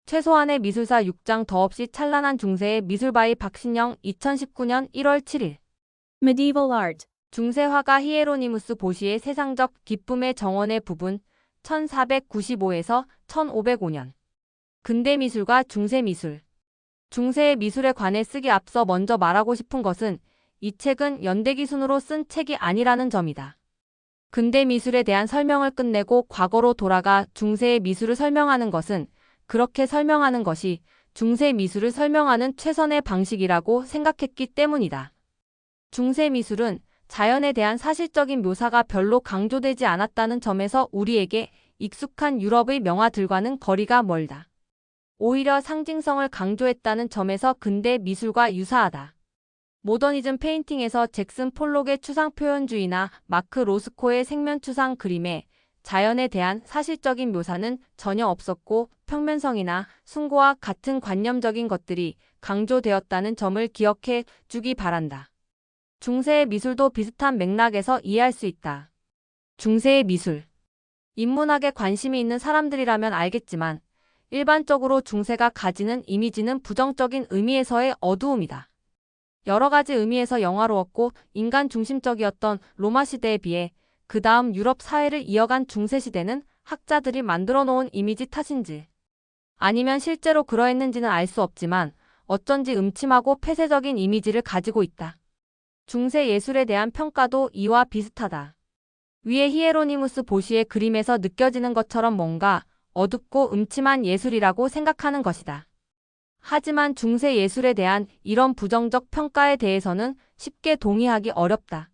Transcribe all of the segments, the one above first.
최소한의 미술사 6장 더없이 찬란한 중세의 미술바이 박신영 2019년 1월 7일 Medieval art. 중세 화가 히에로니무스 보시의 세상적 기쁨의 정원의 부분 1495에서 1505년 근대 미술과 중세 미술 중세의 미술에 관해 쓰기 앞서 먼저 말하고 싶은 것은 이 책은 연대기순으로 쓴 책이 아니라는 점이다. 근대 미술에 대한 설명을 끝내고 과거로 돌아가 중세의 미술을 설명하는 것은 그렇게 설명하는 것이 중세 미술을 설명하는 최선의 방식이라고 생각했기 때문이다. 중세 미술은 자연에 대한 사실적인 묘사가 별로 강조되지 않았다는 점에서 우리에게 익숙한 유럽의 명화들과는 거리가 멀다. 오히려 상징성을 강조했다는 점에서 근대 미술과 유사하다. 모더니즘 페인팅에서 잭슨 폴록의 추상표현주의나 마크 로스코의 생면추상 그림에 자연에 대한 사실적인 묘사는 전혀 없었고 평면성이나 숭고와 같은 관념적인 것들이 강조되었다는 점을 기억해 주기 바란다. 중세의 미술도 비슷한 맥락에서 이해할 수 있다. 중세의 미술. 인문학에 관심이 있는 사람들이라면 알겠지만 일반적으로 중세가 가지는 이미지는 부정적인 의미에서의 어두움이다. 여러 가지 의미에서 영화로웠고 인간 중심적이었던 로마 시대에 비해 그 다음 유럽 사회를 이어간 중세 시대는 학자들이 만들어 놓은 이미지 탓인지 아니면 실제로 그러했는지는 알 수 없지만 어쩐지 음침하고 폐쇄적인 이미지를 가지고 있다. 중세 예술에 대한 평가도 이와 비슷하다. 위에 히에로니무스 보시의 그림에서 느껴지는 것처럼 뭔가 어둡고 음침한 예술이라고 생각하는 것이다. 하지만 중세 예술에 대한 이런 부정적 평가에 대해서는 쉽게 동의하기 어렵다.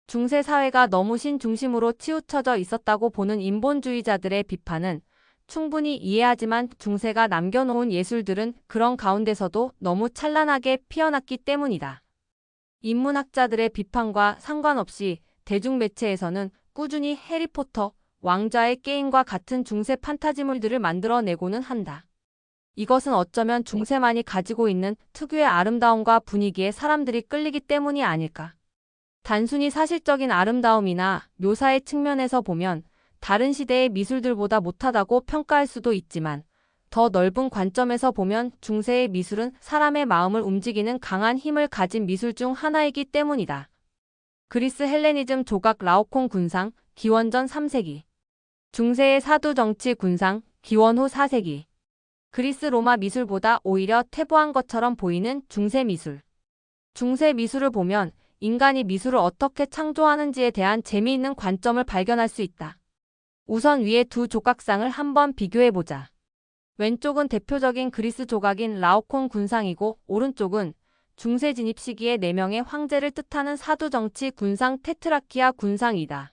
중세 사회가 너무 신중심으로 치우쳐져 있었다고 보는 인본주의자들의 비판은 충분히 이해하지만 중세가 남겨놓은 예술들은 그런 가운데서도 너무 찬란하게 피어났기 때문이다. 인문학자들의 비판과 상관없이 대중매체에서는 꾸준히 해리포터, 왕좌의 게임과 같은 중세 판타지물들을 만들어내고는 한다. 이것은 어쩌면 중세만이 가지고 있는 특유의 아름다움과 분위기에 사람들이 끌리기 때문이 아닐까. 단순히 사실적인 아름다움이나 묘사의 측면에서 보면 다른 시대의 미술들보다 못하다고 평가할 수도 있지만 더 넓은 관점에서 보면 중세의 미술은 사람의 마음을 움직이는 강한 힘을 가진 미술 중 하나이기 때문이다. 그리스 헬레니즘 조각 라오콩 군상, 기원전 3세기 중세의 사두 정치 군상, 기원 후 4세기 그리스 로마 미술보다 오히려 퇴보한 것처럼 보이는 중세 미술. 중세 미술을 보면 인간이 미술을 어떻게 창조하는지에 대한 재미있는 관점을 발견할 수 있다. 우선 위의 두 조각상을 한번 비교해보자. 왼쪽은 대표적인 그리스 조각인 라오콩 군상이고 오른쪽은 중세 진입 시기의 4명의 황제를 뜻하는 사두 정치 군상 테트라키아 군상이다.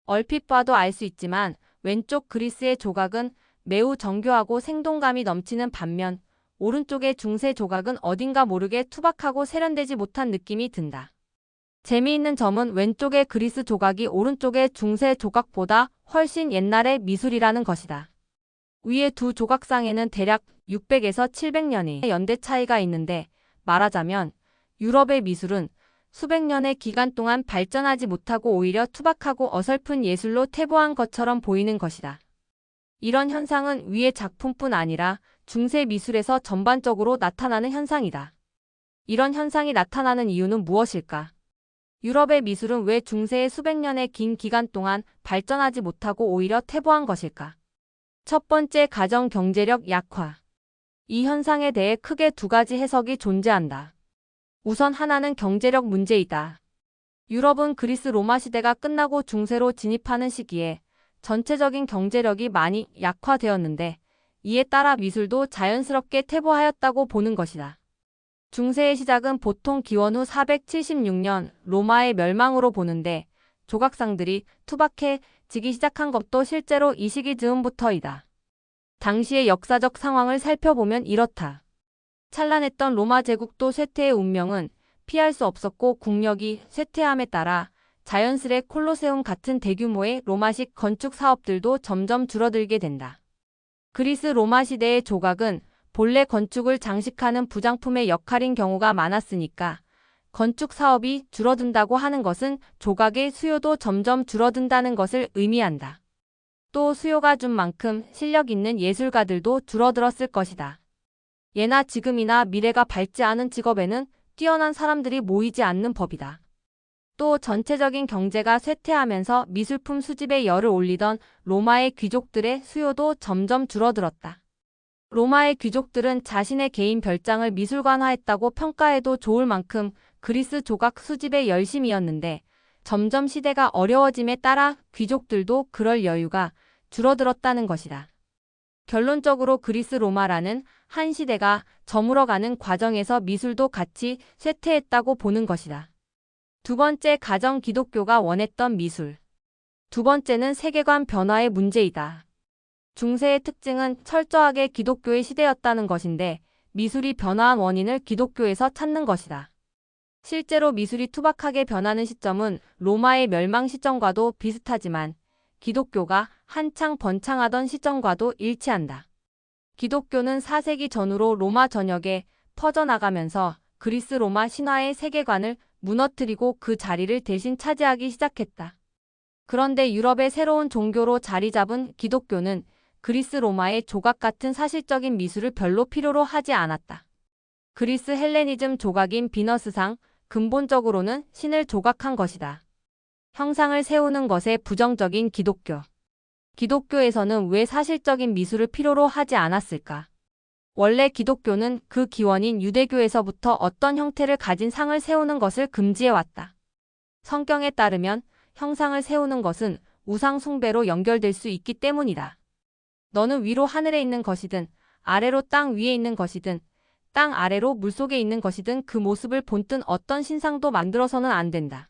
얼핏 봐도 알 수 있지만 왼쪽 그리스의 조각은 매우 정교하고 생동감이 넘치는 반면 오른쪽의 중세 조각은 어딘가 모르게 투박하고 세련되지 못한 느낌이 든다. 재미있는 점은 왼쪽의 그리스 조각이 오른쪽의 중세 조각보다 훨씬 옛날의 미술이라는 것이다. 위의 두 조각상에는 대략 600에서 700년의 연대 차이가 있는데 말하자면 유럽의 미술은 수백 년의 기간 동안 발전하지 못하고 오히려 투박하고 어설픈 예술로 퇴보한 것처럼 보이는 것이다. 이런 현상은 위의 작품뿐 아니라 중세 미술에서 전반적으로 나타나는 현상이다. 이런 현상이 나타나는 이유는 무엇일까? 유럽의 미술은 왜 중세의 수백 년의 긴 기간 동안 발전하지 못하고 오히려 퇴보한 것일까? 첫 번째, 가정 경제력 약화. 이 현상에 대해 크게 두 가지 해석이 존재한다. 우선 하나는 경제력 문제이다. 유럽은 그리스 로마 시대가 끝나고 중세로 진입하는 시기에 전체적인 경제력이 많이 약화되었는데 이에 따라 미술도 자연스럽게 퇴보하였다고 보는 것이다. 중세의 시작은 보통 기원 후 476년 로마의 멸망으로 보는데 조각상들이 투박해지기 시작한 것도 실제로 이 시기 즈음부터이다. 당시의 역사적 상황을 살펴보면 이렇다. 찬란했던 로마 제국도 쇠퇴의 운명은 피할 수 없었고 국력이 쇠퇴함에 따라 자연스레 콜로세움 같은 대규모의 로마식 건축 사업들도 점점 줄어들게 된다. 그리스 로마 시대의 조각은 본래 건축을 장식하는 부장품의 역할인 경우가 많았으니까 건축 사업이 줄어든다고 하는 것은 조각의 수요도 점점 줄어든다는 것을 의미한다. 또 수요가 준 만큼 실력 있는 예술가들도 줄어들었을 것이다. 예나 지금이나 미래가 밝지 않은 직업에는 뛰어난 사람들이 모이지 않는 법이다. 또 전체적인 경제가 쇠퇴하면서 미술품 수집에 열을 올리던 로마의 귀족들의 수요도 점점 줄어들었다. 로마의 귀족들은 자신의 개인 별장을 미술관화했다고 평가해도 좋을 만큼 그리스 조각 수집에 열심이었는데 점점 시대가 어려워짐에 따라 귀족들도 그럴 여유가 줄어들었다는 것이다. 결론적으로 그리스 로마라는 한 시대가 저물어가는 과정에서 미술도 같이 쇠퇴했다고 보는 것이다. 두 번째, 가정 기독교가 원했던 미술. 두 번째는 세계관 변화의 문제이다. 중세의 특징은 철저하게 기독교의 시대였다는 것인데 미술이 변화한 원인을 기독교에서 찾는 것이다. 실제로 미술이 투박하게 변하는 시점은 로마의 멸망 시점과도 비슷하지만 기독교가 한창 번창하던 시점과도 일치한다. 기독교는 4세기 전후로 로마 전역에 퍼져나가면서 그리스 로마 신화의 세계관을 무너뜨리고 그 자리를 대신 차지하기 시작했다. 그런데 유럽의 새로운 종교로 자리 잡은 기독교는 그리스 로마의 조각 같은 사실적인 미술을 별로 필요로 하지 않았다. 그리스 헬레니즘 조각인 비너스상, 근본적으로는 신을 조각한 것이다. 형상을 세우는 것에 부정적인 기독교. 기독교에서는 왜 사실적인 미술을 필요로 하지 않았을까? 원래 기독교는 그 기원인 유대교에서부터 어떤 형태를 가진 상을 세우는 것을 금지해왔다. 성경에 따르면 형상을 세우는 것은 우상 숭배로 연결될 수 있기 때문이다. 너는 위로 하늘에 있는 것이든 아래로 땅 위에 있는 것이든 땅 아래로 물속에 있는 것이든 그 모습을 본뜬 어떤 신상도 만들어서는 안 된다.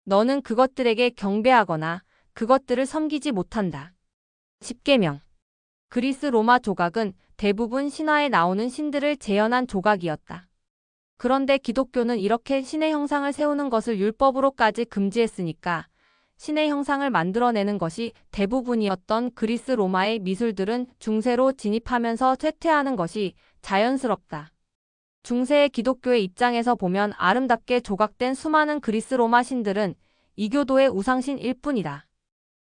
너는 그것들에게 경배하거나 그것들을 섬기지 못한다. 십계명. 그리스 로마 조각은 대부분 신화에 나오는 신들을 재현한 조각이었다. 그런데 기독교는 이렇게 신의 형상을 세우는 것을 율법으로까지 금지했으니까 신의 형상을 만들어내는 것이 대부분이었던 그리스 로마의 미술들은 중세로 진입하면서 쇠퇴하는 것이 자연스럽다. 중세의 기독교의 입장에서 보면 아름답게 조각된 수많은 그리스 로마 신들은 이교도의 우상신일 뿐이다.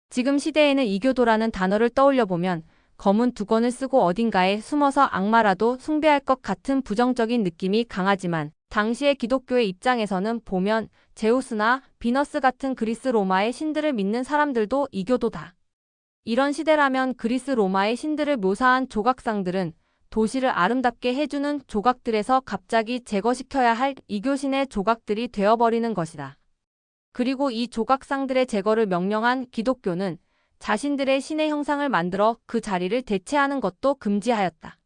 지금 시대에는 이교도라는 단어를 떠올려보면 검은 두건을 쓰고 어딘가에 숨어서 악마라도 숭배할 것 같은 부정적인 느낌이 강하지만 당시의 기독교의 입장에서는 보면 제우스나 비너스 같은 그리스 로마의 신들을 믿는 사람들도 이교도다. 이런 시대라면 그리스 로마의 신들을 묘사한 조각상들은 도시를 아름답게 해주는 조각들에서 갑자기 제거시켜야 할 이교신의 조각들이 되어버리는 것이다. 그리고 이 조각상들의 제거를 명령한 기독교는 자신들의 신의 형상을 만들어 그 자리를 대체하는 것도 금지하였다.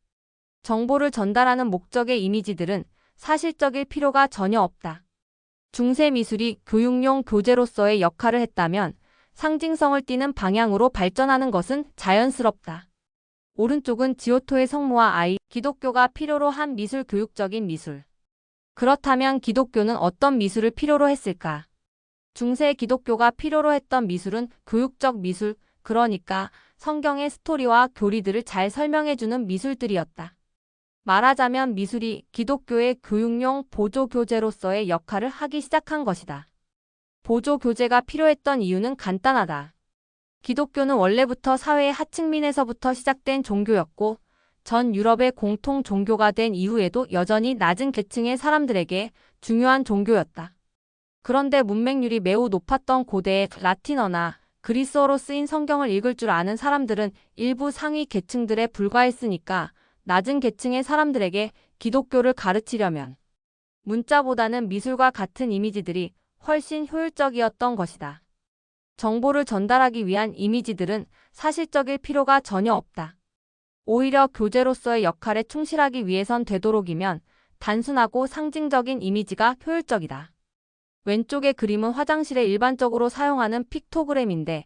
정보를 전달하는 목적의 이미지들은 사실적일 필요가 전혀 없다. 중세 미술이 교육용 교재로서의 역할을 했다면 상징성을 띠는 방향으로 발전하는 것은 자연스럽다. 오른쪽은 지오토의 성모와 아이, 기독교가 필요로 한 미술, 교육적인 미술. 그렇다면 기독교는 어떤 미술을 필요로 했을까? 중세 기독교가 필요로 했던 미술은 교육적 미술, 그러니까 성경의 스토리와 교리들을 잘 설명해주는 미술들이었다. 말하자면 미술이 기독교의 교육용 보조교재로서의 역할을 하기 시작한 것이다. 보조교재가 필요했던 이유는 간단하다. 기독교는 원래부터 사회의 하층민에서부터 시작된 종교였고 전 유럽의 공통 종교가 된 이후에도 여전히 낮은 계층의 사람들에게 중요한 종교였다. 그런데 문맹률이 매우 높았던 고대의 라틴어나 그리스어로 쓰인 성경을 읽을 줄 아는 사람들은 일부 상위 계층들에 불과했으니까 낮은 계층의 사람들에게 기독교를 가르치려면 문자보다는 미술과 같은 이미지들이 훨씬 효율적이었던 것이다. 정보를 전달하기 위한 이미지들은 사실적일 필요가 전혀 없다. 오히려 교재로서의 역할에 충실하기 위해선 되도록이면 단순하고 상징적인 이미지가 효율적이다. 왼쪽의 그림은 화장실에 일반적으로 사용하는 픽토그램인데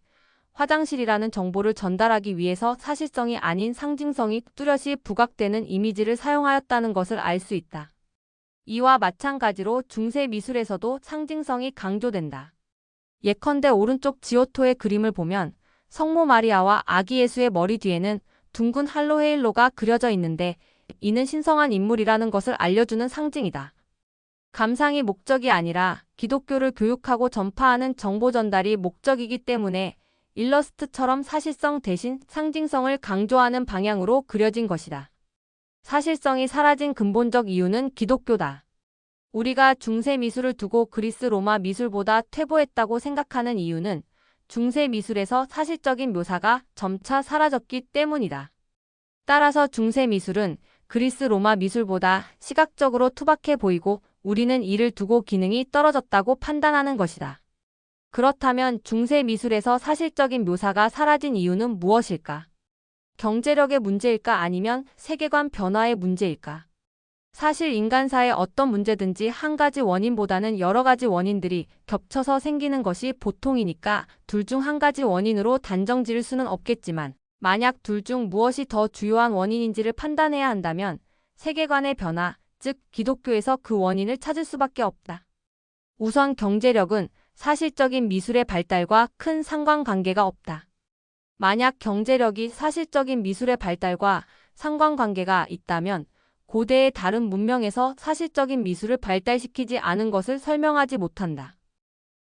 화장실이라는 정보를 전달하기 위해서 사실성이 아닌 상징성이 뚜렷이 부각되는 이미지를 사용하였다는 것을 알 수 있다. 이와 마찬가지로 중세 미술에서도 상징성이 강조된다. 예컨대 오른쪽 지오토의 그림을 보면 성모 마리아와 아기 예수의 머리 뒤에는 둥근 할로헤일로가 그려져 있는데 이는 신성한 인물이라는 것을 알려주는 상징이다. 감상이 목적이 아니라 기독교를 교육하고 전파하는 정보 전달이 목적이기 때문에 일러스트처럼 사실성 대신 상징성을 강조하는 방향으로 그려진 것이다. 사실성이 사라진 근본적 이유는 기독교다. 우리가 중세 미술을 두고 그리스 로마 미술보다 퇴보했다고 생각하는 이유는 중세 미술에서 사실적인 묘사가 점차 사라졌기 때문이다. 따라서 중세 미술은 그리스 로마 미술보다 시각적으로 투박해 보이고 우리는 이를 두고 기능이 떨어졌다고 판단하는 것이다. 그렇다면 중세 미술에서 사실적인 묘사가 사라진 이유는 무엇일까? 경제력의 문제일까 아니면 세계관 변화의 문제일까? 사실 인간사의 어떤 문제든지 한 가지 원인보다는 여러 가지 원인들이 겹쳐서 생기는 것이 보통이니까 둘 중 한 가지 원인으로 단정 지을 수는 없겠지만 만약 둘 중 무엇이 더 주요한 원인인지를 판단해야 한다면 세계관의 변화, 즉 기독교에서 그 원인을 찾을 수밖에 없다. 우선 경제력은 사실적인 미술의 발달과 큰 상관관계가 없다. 만약 경제력이 사실적인 미술의 발달과 상관관계가 있다면 고대의 다른 문명에서 사실적인 미술을 발달시키지 않은 것을 설명하지 못한다.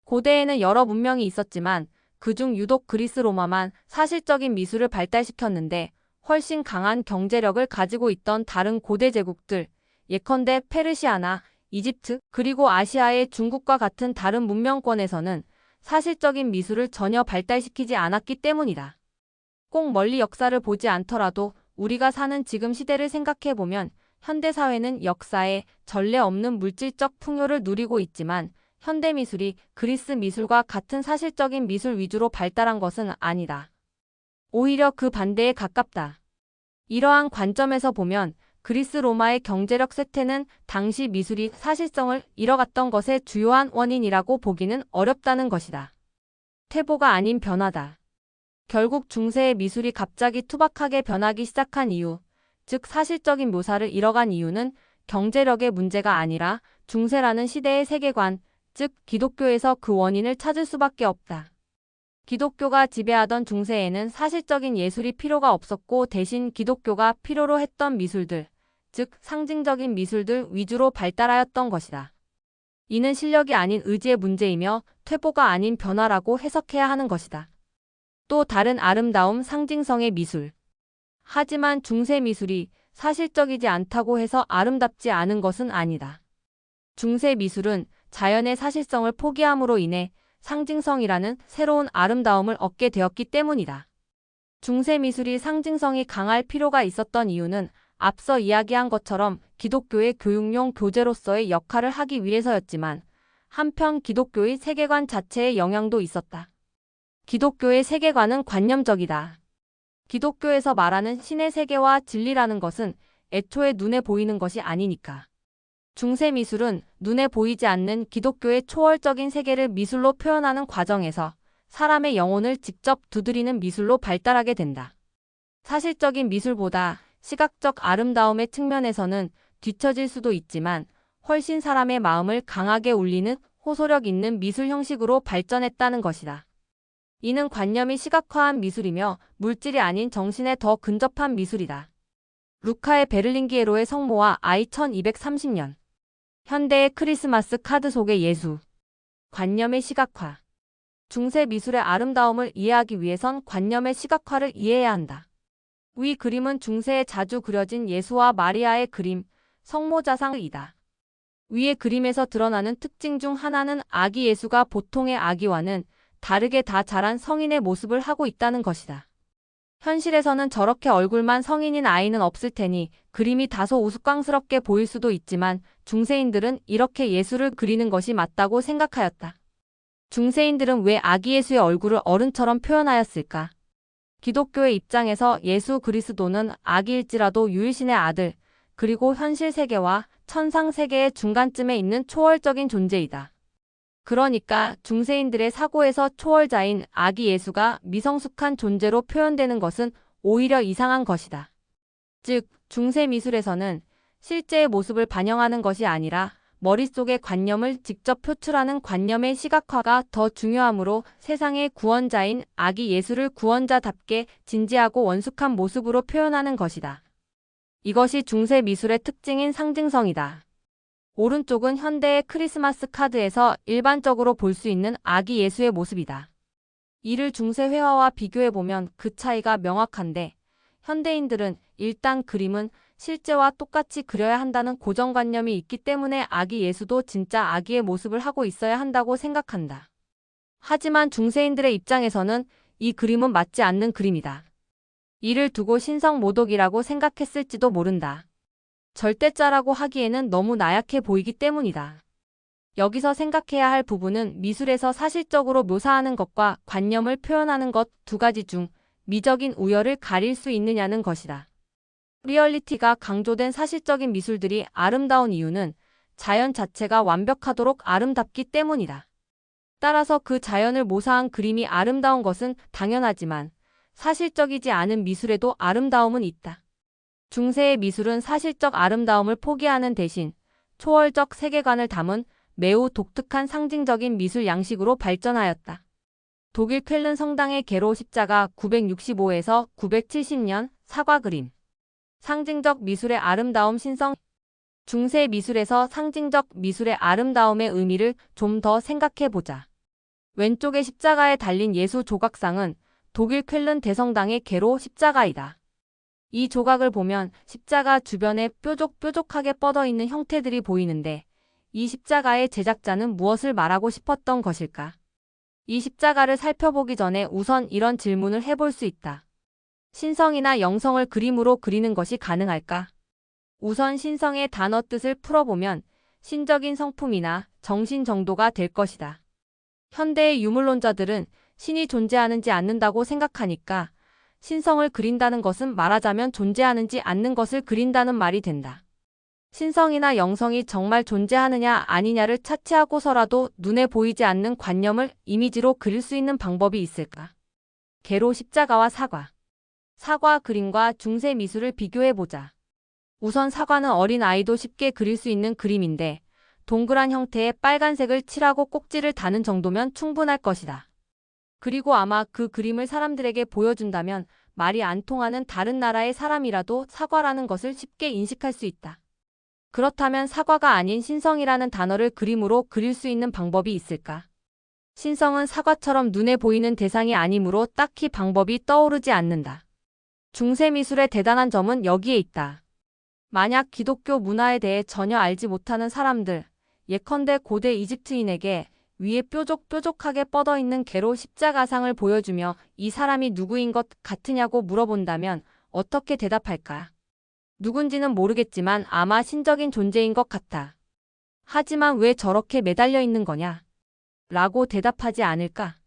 고대에는 여러 문명이 있었지만 그중 유독 그리스 로마만 사실적인 미술을 발달시켰는데 훨씬 강한 경제력을 가지고 있던 다른 고대 제국들, 예컨대 페르시아나 이집트, 그리고 아시아의 중국과 같은 다른 문명권에서는 사실적인 미술을 전혀 발달시키지 않았기 때문이다. 꼭 멀리 역사를 보지 않더라도 우리가 사는 지금 시대를 생각해보면 현대사회는 역사에 전례 없는 물질적 풍요를 누리고 있지만 현대미술이 그리스 미술과 같은 사실적인 미술 위주로 발달한 것은 아니다. 오히려 그 반대에 가깝다. 이러한 관점에서 보면 그리스 로마의 경제력 쇠퇴는 당시 미술이 사실성을 잃어갔던 것의 주요한 원인이라고 보기는 어렵다는 것이다. 퇴보가 아닌 변화다. 결국 중세의 미술이 갑자기 투박하게 변하기 시작한 이유, 즉 사실적인 묘사를 잃어간 이유는 경제력의 문제가 아니라 중세라는 시대의 세계관, 즉 기독교에서 그 원인을 찾을 수밖에 없다. 기독교가 지배하던 중세에는 사실적인 예술이 필요가 없었고 대신 기독교가 필요로 했던 미술들, 즉 상징적인 미술들 위주로 발달하였던 것이다. 이는 실력이 아닌 의지의 문제이며 퇴보가 아닌 변화라고 해석해야 하는 것이다. 또 다른 아름다움 상징성의 미술. 하지만 중세 미술이 사실적이지 않다고 해서 아름답지 않은 것은 아니다. 중세 미술은 자연의 사실성을 포기함으로 인해 상징성이라는 새로운 아름다움을 얻게 되었기 때문이다. 중세 미술이 상징성이 강할 필요가 있었던 이유는 앞서 이야기한 것처럼 기독교의 교육용 교재로서의 역할을 하기 위해서였지만 한편 기독교의 세계관 자체의 영향도 있었다. 기독교의 세계관은 관념적이다. 기독교에서 말하는 신의 세계와 진리라는 것은 애초에 눈에 보이는 것이 아니니까. 중세 미술은 눈에 보이지 않는 기독교의 초월적인 세계를 미술로 표현하는 과정에서 사람의 영혼을 직접 두드리는 미술로 발달하게 된다. 사실적인 미술보다 시각적 아름다움의 측면에서는 뒤처질 수도 있지만 훨씬 사람의 마음을 강하게 울리는 호소력 있는 미술 형식으로 발전했다는 것이다. 이는 관념이 시각화한 미술이며 물질이 아닌 정신에 더 근접한 미술이다. 루카의 베를린기에로의 성모와 아이 1230년. 현대의 크리스마스 카드 속의 예수. 관념의 시각화. 중세 미술의 아름다움을 이해하기 위해선 관념의 시각화를 이해해야 한다. 위 그림은 중세에 자주 그려진 예수와 마리아의 그림, 성모자상이다. 위의 그림에서 드러나는 특징 중 하나는 아기 예수가 보통의 아기와는 다르게 다 자란 성인의 모습을 하고 있다는 것이다. 현실에서는 저렇게 얼굴만 성인인 아이는 없을 테니 그림이 다소 우스꽝스럽게 보일 수도 있지만 중세인들은 이렇게 예수를 그리는 것이 맞다고 생각하였다. 중세인들은 왜 아기 예수의 얼굴을 어른처럼 표현하였을까? 기독교의 입장에서 예수 그리스도는 아기일지라도 유일신의 아들, 그리고 현실 세계와 천상 세계의 중간쯤에 있는 초월적인 존재이다. 그러니까 중세인들의 사고에서 초월자인 아기 예수가 미성숙한 존재로 표현되는 것은 오히려 이상한 것이다. 즉, 중세 미술에서는 실제의 모습을 반영하는 것이 아니라 머릿속의 관념을 직접 표출하는 관념의 시각화가 더 중요하므로 세상의 구원자인 아기 예수를 구원자답게 진지하고 원숙한 모습으로 표현하는 것이다. 이것이 중세 미술의 특징인 상징성이다. 오른쪽은 현대의 크리스마스 카드에서 일반적으로 볼 수 있는 아기 예수의 모습이다. 이를 중세 회화와 비교해보면 그 차이가 명확한데 현대인들은 일단 그림은 실제와 똑같이 그려야 한다는 고정관념이 있기 때문에 아기 예수도 진짜 아기의 모습을 하고 있어야 한다고 생각한다. 하지만 중세인들의 입장에서는 이 그림은 맞지 않는 그림이다. 이를 두고 신성모독이라고 생각했을지도 모른다. 절대자라고 하기에는 너무 나약해 보이기 때문이다. 여기서 생각해야 할 부분은 미술에서 사실적으로 묘사하는 것과 관념을 표현하는 것 두 가지 중 미적인 우열을 가릴 수 있느냐는 것이다. 리얼리티가 강조된 사실적인 미술들이 아름다운 이유는 자연 자체가 완벽하도록 아름답기 때문이다. 따라서 그 자연을 모사한 그림이 아름다운 것은 당연하지만 사실적이지 않은 미술에도 아름다움은 있다. 중세의 미술은 사실적 아름다움을 포기하는 대신 초월적 세계관을 담은 매우 독특한 상징적인 미술 양식으로 발전하였다. 독일 쾰른 성당의 계로 십자가 965에서 970년 사과 그림. 상징적 미술의 아름다움 신성. 중세 미술에서 상징적 미술의 아름다움의 의미를 좀 더 생각해보자. 왼쪽의 십자가에 달린 예수 조각상은 독일 쾰른 대성당의 계로 십자가이다. 이 조각을 보면 십자가 주변에 뾰족뾰족하게 뻗어있는 형태들이 보이는데 이 십자가의 제작자는 무엇을 말하고 싶었던 것일까? 이 십자가를 살펴보기 전에 우선 이런 질문을 해볼 수 있다. 신성이나 영성을 그림으로 그리는 것이 가능할까? 우선 신성의 단어 뜻을 풀어보면 신적인 성품이나 정신 정도가 될 것이다. 현대의 유물론자들은 신이 존재하는지 않는다고 생각하니까 신성을 그린다는 것은 말하자면 존재하는지 않는 것을 그린다는 말이 된다. 신성이나 영성이 정말 존재하느냐 아니냐를 차치하고서라도 눈에 보이지 않는 관념을 이미지로 그릴 수 있는 방법이 있을까? 계로 십자가와 사과. 사과 그림과 중세 미술을 비교해보자. 우선 사과는 어린 아이도 쉽게 그릴 수 있는 그림인데 동그란 형태의 빨간색을 칠하고 꼭지를 다는 정도면 충분할 것이다. 그리고 아마 그 그림을 사람들에게 보여준다면 말이 안 통하는 다른 나라의 사람이라도 사과라는 것을 쉽게 인식할 수 있다. 그렇다면 사과가 아닌 신성이라는 단어를 그림으로 그릴 수 있는 방법이 있을까? 신성은 사과처럼 눈에 보이는 대상이 아니므로 딱히 방법이 떠오르지 않는다. 중세 미술의 대단한 점은 여기에 있다. 만약 기독교 문화에 대해 전혀 알지 못하는 사람들, 예컨대 고대 이집트인에게 위에 뾰족뾰족하게 뻗어있는 계로 십자가상을 보여주며 이 사람이 누구인 것 같으냐고 물어본다면 어떻게 대답할까? 누군지는 모르겠지만 아마 신적인 존재인 것 같아. 하지만 왜 저렇게 매달려 있는 거냐? 라고 대답하지 않을까?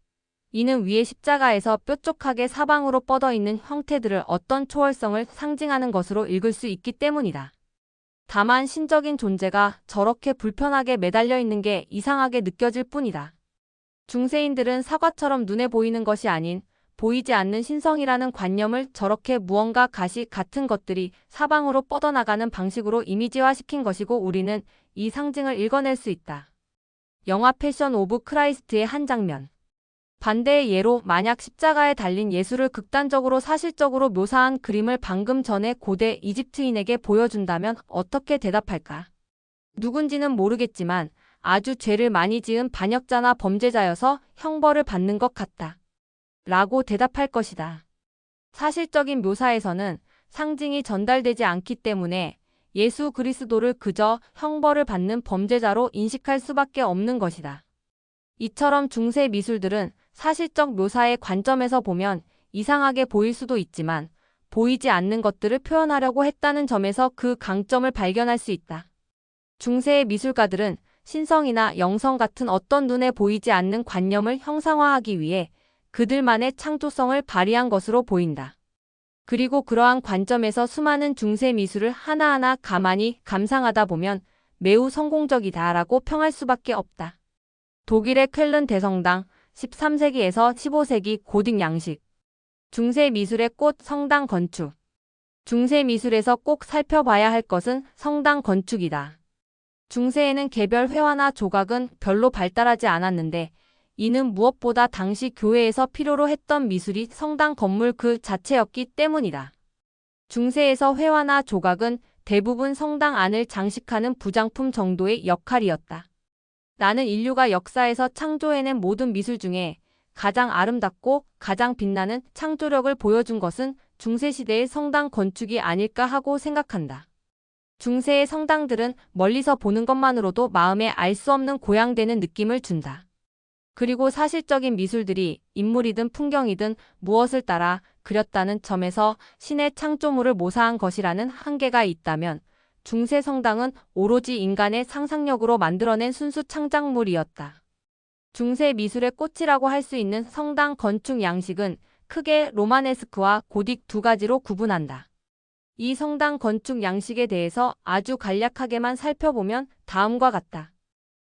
이는 위에 십자가에서 뾰족하게 사방으로 뻗어있는 형태들을 어떤 초월성을 상징하는 것으로 읽을 수 있기 때문이다. 다만 신적인 존재가 저렇게 불편하게 매달려 있는 게 이상하게 느껴질 뿐이다. 중세인들은 사과처럼 눈에 보이는 것이 아닌 보이지 않는 신성이라는 관념을 저렇게 무언가 가시 같은 것들이 사방으로 뻗어나가는 방식으로 이미지화시킨 것이고 우리는 이 상징을 읽어낼 수 있다. 영화 패션 오브 크라이스트의 한 장면. 반대의 예로 만약 십자가에 달린 예수를 극단적으로 사실적으로 묘사한 그림을 방금 전에 고대 이집트인에게 보여준다면 어떻게 대답할까? 누군지는 모르겠지만 아주 죄를 많이 지은 반역자나 범죄자여서 형벌을 받는 것 같다. 라고 대답할 것이다. 사실적인 묘사에서는 상징이 전달되지 않기 때문에 예수 그리스도를 그저 형벌을 받는 범죄자로 인식할 수밖에 없는 것이다. 이처럼 중세 미술들은 사실적 묘사의 관점에서 보면 이상하게 보일 수도 있지만 보이지 않는 것들을 표현하려고 했다는 점에서 그 강점을 발견할 수 있다. 중세의 미술가들은 신성이나 영성 같은 어떤 눈에 보이지 않는 관념을 형상화하기 위해 그들만의 창조성을 발휘한 것으로 보인다. 그리고 그러한 관점에서 수많은 중세 미술을 하나하나 가만히 감상하다 보면 매우 성공적이다라고 평할 수밖에 없다. 독일의 쾰른 대성당, 13세기에서 15세기 고딕 양식. 중세 미술의 꽃 성당 건축. 중세 미술에서 꼭 살펴봐야 할 것은 성당 건축이다. 중세에는 개별 회화나 조각은 별로 발달하지 않았는데 이는 무엇보다 당시 교회에서 필요로 했던 미술이 성당 건물 그 자체였기 때문이다. 중세에서 회화나 조각은 대부분 성당 안을 장식하는 부장품 정도의 역할이었다. 나는 인류가 역사에서 창조해낸 모든 미술 중에 가장 아름답고 가장 빛나는 창조력을 보여준 것은 중세시대의 성당 건축이 아닐까 하고 생각한다. 중세의 성당들은 멀리서 보는 것만으로도 마음에 알 수 없는 고양되는 느낌을 준다. 그리고 사실적인 미술들이 인물이든 풍경이든 무엇을 따라 그렸다는 점에서 신의 창조물을 모사한 것이라는 한계가 있다면 중세 성당은 오로지 인간의 상상력으로 만들어낸 순수 창작물이었다. 중세 미술의 꽃이라고 할 수 있는 성당 건축 양식은 크게 로마네스크와 고딕 두 가지로 구분한다. 이 성당 건축 양식에 대해서 아주 간략하게만 살펴보면 다음과 같다.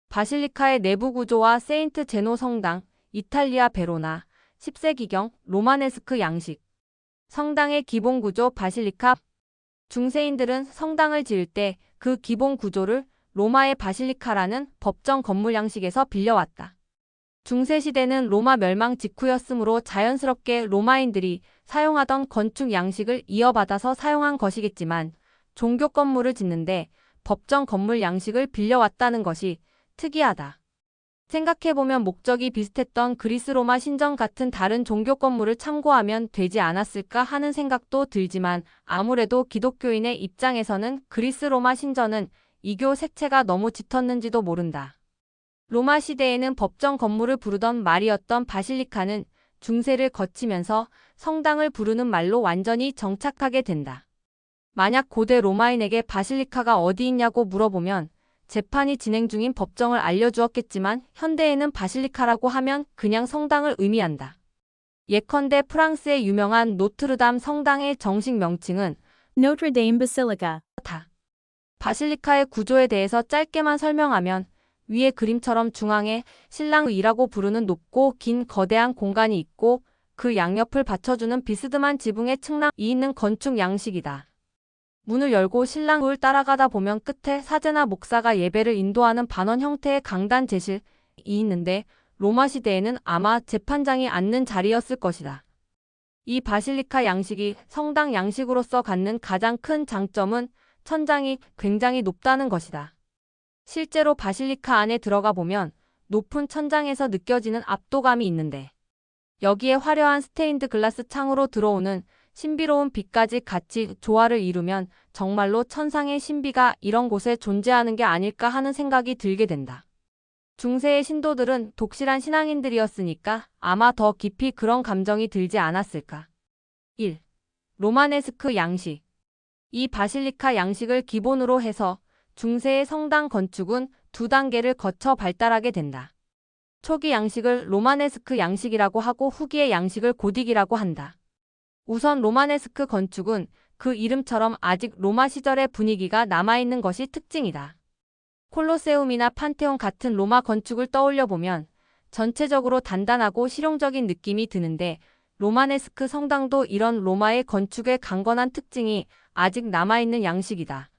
바실리카의 내부 구조와 세인트 제노 성당, 이탈리아 베로나, 10세기경 로마네스크 양식. 성당의 기본 구조 바실리카. 중세인들은 성당을 지을 때 그 기본 구조를 로마의 바실리카라는 법정 건물 양식에서 빌려왔다. 중세시대는 로마 멸망 직후였으므로 자연스럽게 로마인들이 사용하던 건축 양식을 이어받아서 사용한 것이겠지만 종교 건물을 짓는데 법정 건물 양식을 빌려왔다는 것이 특이하다. 생각해보면 목적이 비슷했던 그리스 로마 신전 같은 다른 종교 건물을 참고하면 되지 않았을까 하는 생각도 들지만 아무래도 기독교인의 입장에서는 그리스 로마 신전은 이교 색채가 너무 짙었는지도 모른다. 로마 시대에는 법정 건물을 부르던 말이었던 바실리카는 중세를 거치면서 성당을 부르는 말로 완전히 정착하게 된다. 만약 고대 로마인에게 바실리카가 어디 있냐고 물어보면 재판이 진행 중인 법정을 알려주었겠지만 현대에는 바실리카라고 하면 그냥 성당을 의미한다. 예컨대 프랑스의 유명한 노트르담 성당의 정식 명칭은 Notre Dame Basilica. 다. 바실리카의 구조에 대해서 짧게만 설명하면 위의 그림처럼 중앙에 신랑의라고 부르는 높고 긴 거대한 공간이 있고 그 양옆을 받쳐주는 비스듬한 지붕의 층랑이 있는 건축 양식이다. 문을 열고 신랑을 따라가다 보면 끝에 사제나 목사가 예배를 인도하는 반원 형태의 강단 제실이 있는데 로마 시대에는 아마 재판장이 앉는 자리였을 것이다. 이 바실리카 양식이 성당 양식으로서 갖는 가장 큰 장점은 천장이 굉장히 높다는 것이다. 실제로 바실리카 안에 들어가 보면 높은 천장에서 느껴지는 압도감이 있는데 여기에 화려한 스테인드 글라스 창으로 들어오는 신비로운 빛까지 같이 조화를 이루면 정말로 천상의 신비가 이런 곳에 존재하는 게 아닐까 하는 생각이 들게 된다. 중세의 신도들은 독실한 신앙인들이었으니까 아마 더 깊이 그런 감정이 들지 않았을까. 1. 로마네스크 양식. 이 바실리카 양식을 기본으로 해서 중세의 성당 건축은 두 단계를 거쳐 발달하게 된다. 초기 양식을 로마네스크 양식이라고 하고 후기의 양식을 고딕이라고 한다. 우선 로마네스크 건축은 그 이름처럼 아직 로마 시절의 분위기가 남아있는 것이 특징이다. 콜로세움이나 판테온 같은 로마 건축을 떠올려보면 전체적으로 단단하고 실용적인 느낌이 드는데 로마네스크 성당도 이런 로마의 건축의 강건한 특징이 아직 남아있는 양식이다.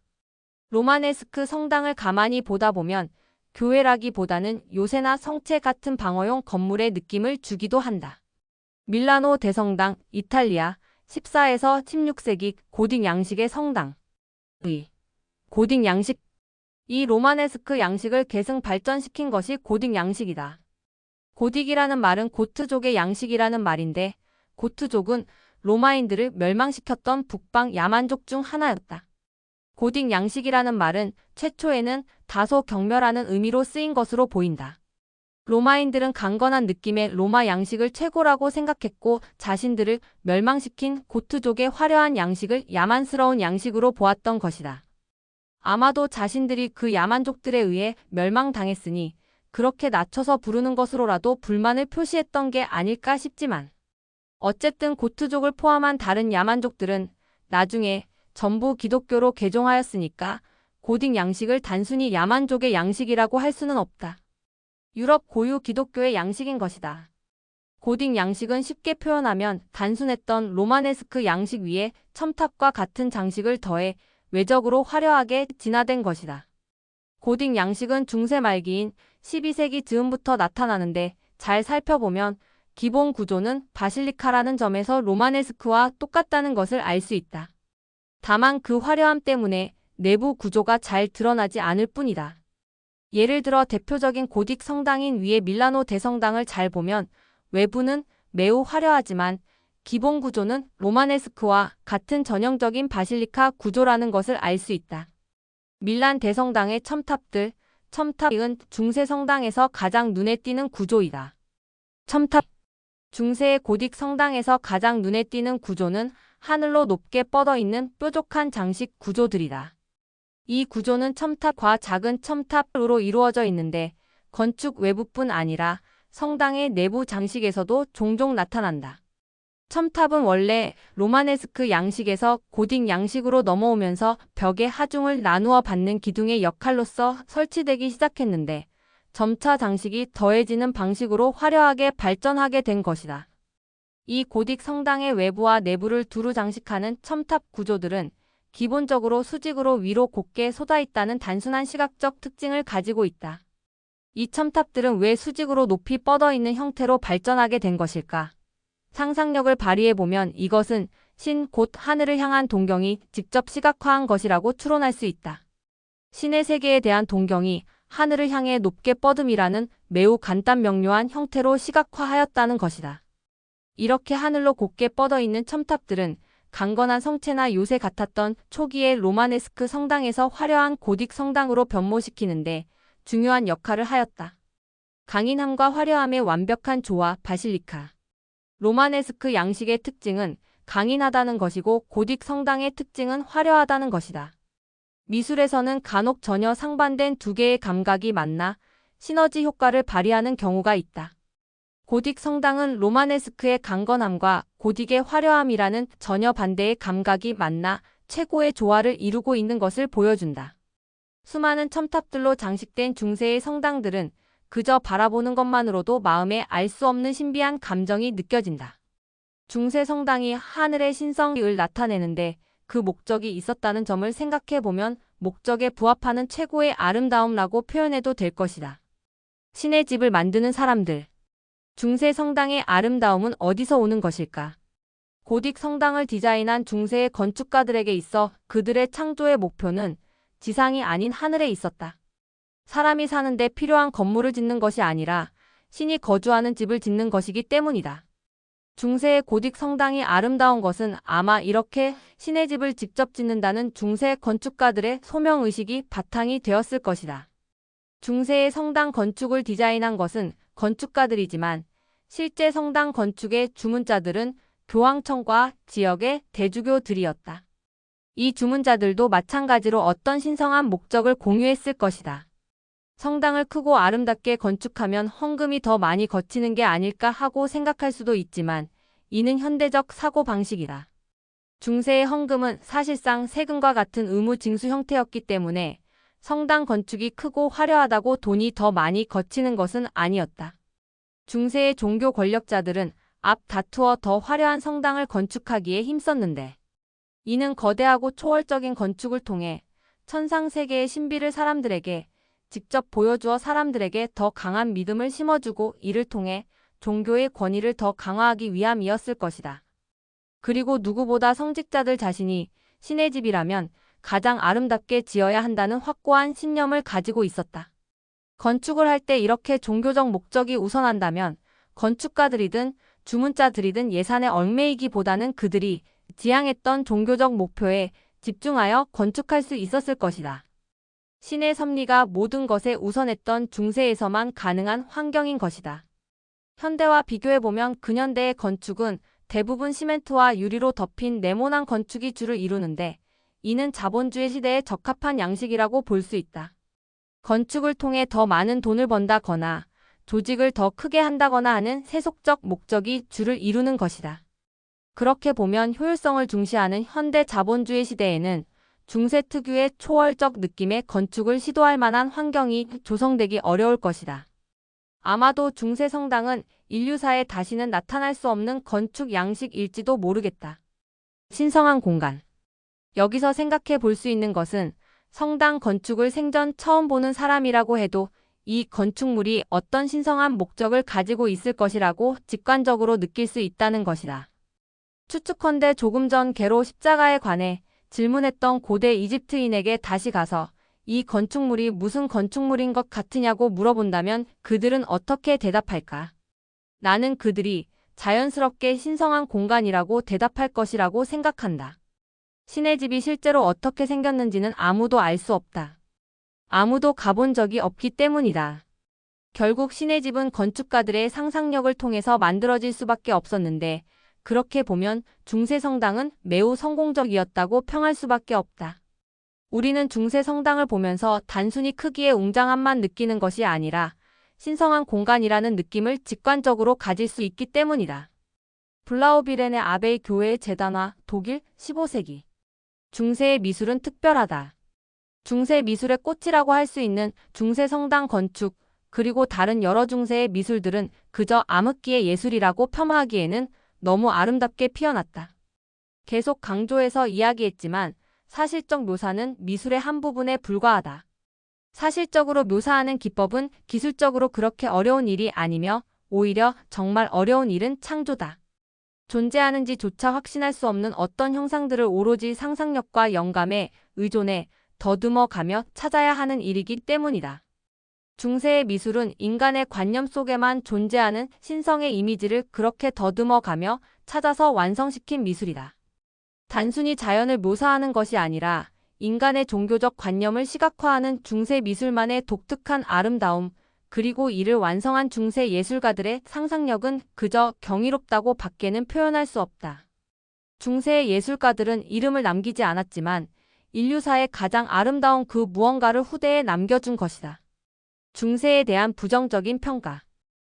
로마네스크 성당을 가만히 보다 보면 교회라기보다는 요새나 성체 같은 방어용 건물의 느낌을 주기도 한다. 밀라노 대성당, 이탈리아, 14에서 16세기 고딕 양식의 성당. 고딕 양식. 이 로마네스크 양식을 계승 발전시킨 것이 고딕 양식이다. 고딕이라는 말은 고트족의 양식이라는 말인데 고트족은 로마인들을 멸망시켰던 북방 야만족 중 하나였다. 고딕 양식이라는 말은 최초에는 다소 경멸하는 의미로 쓰인 것으로 보인다. 로마인들은 강건한 느낌의 로마 양식을 최고라고 생각했고 자신들을 멸망시킨 고트족의 화려한 양식을 야만스러운 양식으로 보았던 것이다. 아마도 자신들이 그 야만족들에 의해 멸망당했으니 그렇게 낮춰서 부르는 것으로라도 불만을 표시했던 게 아닐까 싶지만 어쨌든 고트족을 포함한 다른 야만족들은 나중에 전부 기독교로 개종하였으니까 고딕 양식을 단순히 야만족의 양식이라고 할 수는 없다. 유럽 고유 기독교의 양식인 것이다. 고딕 양식은 쉽게 표현하면 단순했던 로마네스크 양식 위에 첨탑과 같은 장식을 더해 외적으로 화려하게 진화된 것이다. 고딕 양식은 중세 말기인 12세기 즈음부터 나타나는데 잘 살펴보면 기본 구조는 바실리카라는 점에서 로마네스크와 똑같다는 것을 알 수 있다. 다만 그 화려함 때문에 내부 구조가 잘 드러나지 않을 뿐이다. 예를 들어 대표적인 고딕 성당인 위의 밀라노 대성당을 잘 보면 외부는 매우 화려하지만 기본 구조는 로마네스크와 같은 전형적인 바실리카 구조라는 것을 알 수 있다. 밀란 대성당의 첨탑들, 첨탑은 중세 성당에서 가장 눈에 띄는 구조이다. 첨탑 중세의 고딕 성당에서 가장 눈에 띄는 구조는 하늘로 높게 뻗어 있는 뾰족한 장식 구조들이다. 이 구조는 첨탑과 작은 첨탑으로 이루어져 있는데 건축 외부뿐 아니라 성당의 내부 장식에서도 종종 나타난다. 첨탑은 원래 로마네스크 양식에서 고딕 양식으로 넘어오면서 벽의 하중을 나누어 받는 기둥의 역할로서 설치되기 시작했는데 점차 장식이 더해지는 방식으로 화려하게 발전하게 된 것이다. 이 고딕 성당의 외부와 내부를 두루 장식하는 첨탑 구조들은 기본적으로 수직으로 위로 곧게 솟아있다는 단순한 시각적 특징을 가지고 있다. 이 첨탑들은 왜 수직으로 높이 뻗어 있는 형태로 발전하게 된 것일까? 상상력을 발휘해보면 이것은 신 곧 하늘을 향한 동경이 직접 시각화한 것이라고 추론할 수 있다. 신의 세계에 대한 동경이 하늘을 향해 높게 뻗음이라는 매우 간단 명료한 형태로 시각화하였다는 것이다. 이렇게 하늘로 곧게 뻗어 있는 첨탑들은 강건한 성체나 요새 같았던 초기의 로마네스크 성당에서 화려한 고딕 성당으로 변모시키는데 중요한 역할을 하였다. 강인함과 화려함의 완벽한 조화 바실리카. 로마네스크 양식의 특징은 강인하다는 것이고 고딕 성당의 특징은 화려하다는 것이다. 미술에서는 간혹 전혀 상반된 두 개의 감각이 만나 시너지 효과를 발휘하는 경우가 있다. 고딕 성당은 로마네스크의 강건함과 고딕의 화려함이라는 전혀 반대의 감각이 만나 최고의 조화를 이루고 있는 것을 보여준다. 수많은 첨탑들로 장식된 중세의 성당들은 그저 바라보는 것만으로도 마음에 알 수 없는 신비한 감정이 느껴진다. 중세 성당이 하늘의 신성을 나타내는데 그 목적이 있었다는 점을 생각해보면 목적에 부합하는 최고의 아름다움이라고 표현해도 될 것이다. 신의 집을 만드는 사람들. 중세 성당의 아름다움은 어디서 오는 것일까? 고딕 성당을 디자인한 중세의 건축가들에게 있어 그들의 창조의 목표는 지상이 아닌 하늘에 있었다. 사람이 사는데 필요한 건물을 짓는 것이 아니라 신이 거주하는 집을 짓는 것이기 때문이다. 중세의 고딕 성당이 아름다운 것은 아마 이렇게 신의 집을 직접 짓는다는 중세 건축가들의 소명의식이 바탕이 되었을 것이다. 중세의 성당 건축을 디자인한 것은 건축가들이지만 실제 성당 건축의 주문자들은 교황청과 지역의 대주교들이었다. 이 주문자들도 마찬가지로 어떤 신성한 목적을 공유했을 것이다. 성당을 크고 아름답게 건축하면 헌금이 더 많이 거치는 게 아닐까 하고 생각할 수도 있지만 이는 현대적 사고방식이다. 중세의 헌금은 사실상 세금과 같은 의무 징수 형태였기 때문에 성당 건축이 크고 화려하다고 돈이 더 많이 거치는 것은 아니었다. 중세의 종교 권력자들은 앞 다투어 더 화려한 성당을 건축하기에 힘썼는데 이는 거대하고 초월적인 건축을 통해 천상세계의 신비를 사람들에게 직접 보여주어 사람들에게 더 강한 믿음을 심어주고 이를 통해 종교의 권위를 더 강화하기 위함이었을 것이다. 그리고 누구보다 성직자들 자신이 신의 집이라면 가장 아름답게 지어야 한다는 확고한 신념을 가지고 있었다. 건축을 할 때 이렇게 종교적 목적이 우선한다면 건축가들이든 주문자들이든 예산에 얽매이기보다는 그들이 지향했던 종교적 목표에 집중하여 건축할 수 있었을 것이다. 신의 섭리가 모든 것에 우선했던 중세에서만 가능한 환경인 것이다. 현대와 비교해보면 근현대의 건축은 대부분 시멘트와 유리로 덮인 네모난 건축이 주를 이루는데 이는 자본주의 시대에 적합한 양식이라고 볼 수 있다. 건축을 통해 더 많은 돈을 번다거나 조직을 더 크게 한다거나 하는 세속적 목적이 주를 이루는 것이다. 그렇게 보면 효율성을 중시하는 현대 자본주의 시대에는 중세 특유의 초월적 느낌의 건축을 시도할 만한 환경이 조성되기 어려울 것이다. 아마도 중세 성당은 인류사에 다시는 나타날 수 없는 건축 양식일지도 모르겠다. 신성한 공간. 여기서 생각해 볼 수 있는 것은 성당 건축을 생전 처음 보는 사람이라고 해도 이 건축물이 어떤 신성한 목적을 가지고 있을 것이라고 직관적으로 느낄 수 있다는 것이다. 추측컨대 조금 전 개로 십자가에 관해 질문했던 고대 이집트인에게 다시 가서 이 건축물이 무슨 건축물인 것 같으냐고 물어본다면 그들은 어떻게 대답할까? 나는 그들이 자연스럽게 신성한 공간이라고 대답할 것이라고 생각한다. 신의 집이 실제로 어떻게 생겼는지는 아무도 알 수 없다. 아무도 가본 적이 없기 때문이다. 결국 신의 집은 건축가들의 상상력을 통해서 만들어질 수밖에 없었는데, 그렇게 보면 중세 성당은 매우 성공적이었다고 평할 수밖에 없다. 우리는 중세 성당을 보면서 단순히 크기의 웅장함만 느끼는 것이 아니라 신성한 공간이라는 느낌을 직관적으로 가질 수 있기 때문이다. 블라우비렌의 아베이 교회의 재단화, 독일 15세기. 중세의 미술은 특별하다. 중세 미술의 꽃이라고 할 수 있는 중세 성당 건축, 그리고 다른 여러 중세의 미술들은 그저 암흑기의 예술이라고 폄하하기에는 너무 아름답게 피어났다. 계속 강조해서 이야기했지만 사실적 묘사는 미술의 한 부분에 불과하다. 사실적으로 묘사하는 기법은 기술적으로 그렇게 어려운 일이 아니며 오히려 정말 어려운 일은 창조다. 존재하는지조차 확신할 수 없는 어떤 형상들을 오로지 상상력과 영감에 의존해 더듬어 가며 찾아야 하는 일이기 때문이다. 중세의 미술은 인간의 관념 속에만 존재하는 신성의 이미지를 그렇게 더듬어 가며 찾아서 완성시킨 미술이다. 단순히 자연을 묘사하는 것이 아니라 인간의 종교적 관념을 시각화하는 중세 미술만의 독특한 아름다움, 그리고 이를 완성한 중세 예술가들의 상상력은 그저 경이롭다고 밖에는 표현할 수 없다. 중세의 예술가들은 이름을 남기지 않았지만 인류사의 가장 아름다운 그 무언가를 후대에 남겨준 것이다. 중세에 대한 부정적인 평가.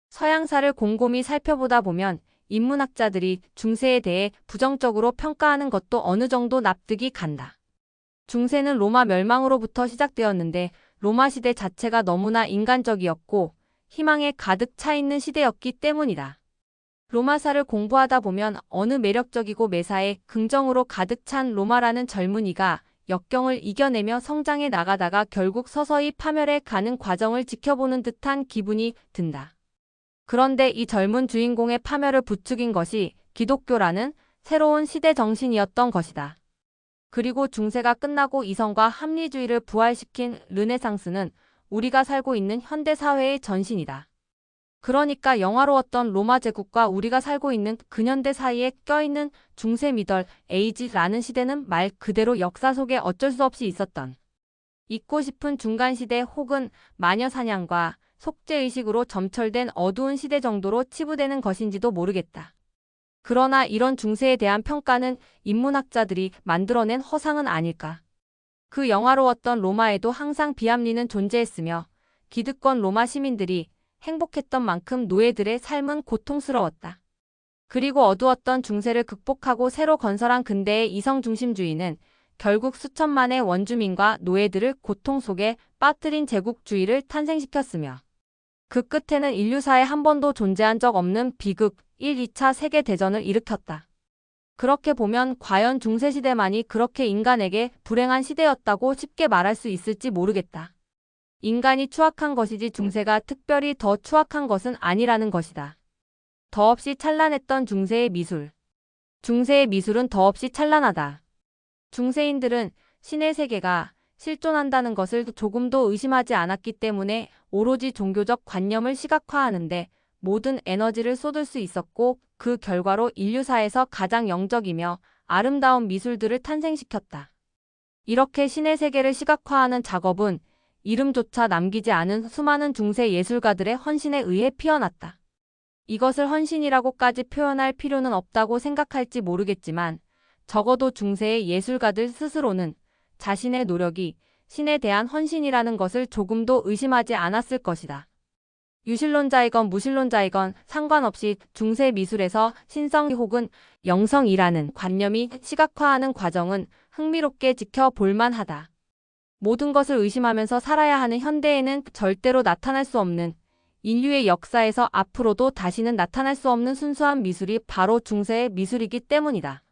서양사를 곰곰이 살펴보다 보면 인문학자들이 중세에 대해 부정적으로 평가하는 것도 어느 정도 납득이 간다. 중세는 로마 멸망으로부터 시작되었는데 로마 시대 자체가 너무나 인간적이었고 희망에 가득 차 있는 시대였기 때문이다. 로마사를 공부하다 보면 어느 매력적이고 매사에 긍정으로 가득 찬 로마라는 젊은이가 역경을 이겨내며 성장해 나가다가 결국 서서히 파멸해 가는 과정을 지켜보는 듯한 기분이 든다. 그런데 이 젊은 주인공의 파멸을 부추긴 것이 기독교라는 새로운 시대 정신이었던 것이다. 그리고 중세가 끝나고 이성과 합리주의를 부활시킨 르네상스는 우리가 살고 있는 현대사회의 전신이다. 그러니까 영화로웠던 로마 제국과 우리가 살고 있는 근현대 사이에 껴있는 중세 미덜 에이지라는 시대는 말 그대로 역사 속에 어쩔 수 없이 있었던 잊고 싶은 중간시대 혹은 마녀사냥과 속죄의식으로 점철된 어두운 시대 정도로 치부되는 것인지도 모르겠다. 그러나 이런 중세에 대한 평가는 인문학자들이 만들어낸 허상은 아닐까. 그 영화로웠던 로마에도 항상 비합리는 존재했으며 기득권 로마 시민들이 행복했던 만큼 노예들의 삶은 고통스러웠다. 그리고 어두웠던 중세를 극복하고 새로 건설한 근대의 이성중심주의는 결국 수천만의 원주민과 노예들을 고통 속에 빠뜨린 제국주의를 탄생시켰으며 그 끝에는 인류사에 한 번도 존재한 적 없는 비극 1, 2차 세계대전을 일으켰다. 그렇게 보면 과연 중세시대만이 그렇게 인간에게 불행한 시대였다고 쉽게 말할 수 있을지 모르겠다. 인간이 추악한 것이지 중세가 특별히 더 추악한 것은 아니라는 것이다. 더없이 찬란했던 중세의 미술. 중세의 미술은 더없이 찬란하다. 중세인들은 신의 세계가 실존한다는 것을 조금도 의심하지 않았기 때문에 오로지 종교적 관념을 시각화하는데 모든 에너지를 쏟을 수 있었고 그 결과로 인류사에서 가장 영적이며 아름다운 미술들을 탄생시켰다. 이렇게 신의 세계를 시각화하는 작업은 이름조차 남기지 않은 수많은 중세 예술가들의 헌신에 의해 피어났다. 이것을 헌신이라고까지 표현할 필요는 없다고 생각할지 모르겠지만 적어도 중세의 예술가들 스스로는 자신의 노력이 신에 대한 헌신이라는 것을 조금도 의심하지 않았을 것이다. 유실론자이건 무실론자이건 상관없이 중세 미술에서 신성 혹은 영성이라는 관념이 시각화하는 과정은 흥미롭게 지켜볼 만하다. 모든 것을 의심하면서 살아야 하는 현대에는 절대로 나타날 수 없는 인류의 역사에서 앞으로도 다시는 나타날 수 없는 순수한 미술이 바로 중세의 미술이기 때문이다.